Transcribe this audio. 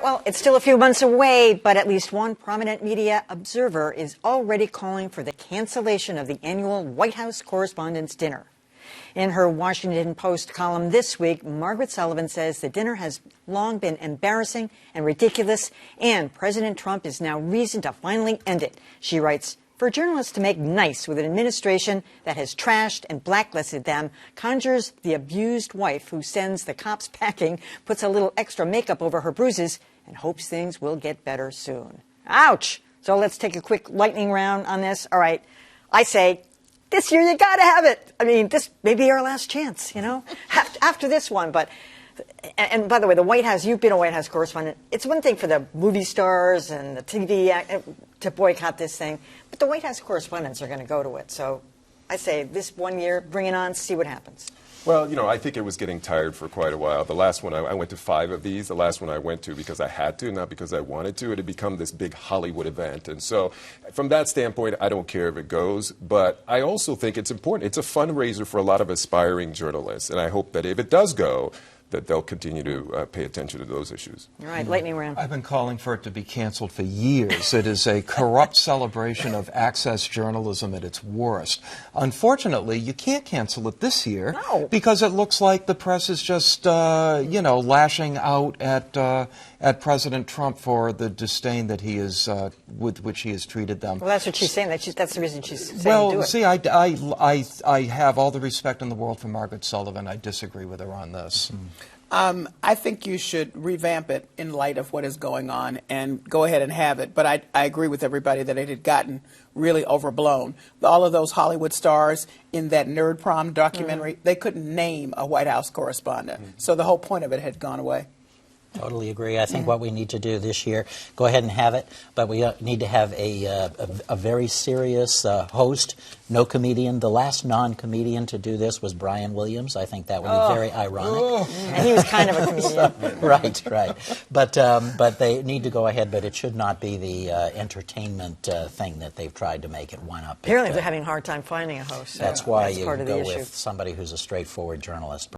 Well, it's still a few months away, but at least one prominent media observer is already calling for the cancellation of the annual White House Correspondents' Dinner. In her Washington Post column this week, Margaret Sullivan says the dinner has long been embarrassing and ridiculous, and President Trump is now reason to finally end it. She writes, "For journalists to make nice with an administration that has trashed and blacklisted them conjures the abused wife who sends the cops packing, puts a little extra makeup over her bruises, and hopes things will get better soon." Ouch! So let's take a quick lightning round on this. All right. I say, this year you got to have it. I mean, this may be our last chance, after this one. But, and by the way, the White House, you've been a White House correspondent. It's one thing for the movie stars and the TV to boycott this thing, but the White House correspondents are going to go to it. So I say this 1 year, bring it on, see what happens. Well, I think it was getting tired for quite a while. The last one, I went to 5 of these. The last one I went to because I had to, not because I wanted to. It had become this big Hollywood event. And so from that standpoint, I don't care if it goes. But I also think it's important. It's a fundraiser for a lot of aspiring journalists. And I hope that if it does go, that they'll continue to pay attention to those issues. All right, lightning round. I've been calling for it to be canceled for years. It is a corrupt celebration of access journalism at its worst. Unfortunately, you can't cancel it this year because it looks like the press is just, lashing out at President Trump for the disdain that he is, with which he has treated them. Well, that's what she's saying. That's the reason she's saying do it. See, I have all the respect in the world for Margaret Sullivan. I disagree with her on this. I think you should revamp it in light of what is going on and go ahead and have it. But I agree with everybody that it had gotten really overblown. All of those Hollywood stars in that Nerd Prom documentary, they couldn't name a White House correspondent. So the whole point of it had gone away. Totally agree. I think what we need to do this year, go ahead and have it, but we need to have a very serious host, no comedian. The last non-comedian to do this was Brian Williams. I think that would be very ironic. And he was kind of a comedian. Right. But they need to go ahead, but it should not be the entertainment thing that they've tried to make it one up. Apparently they're having a hard time finding a host. That's why you part of the go issue. with somebody who's a straightforward journalist.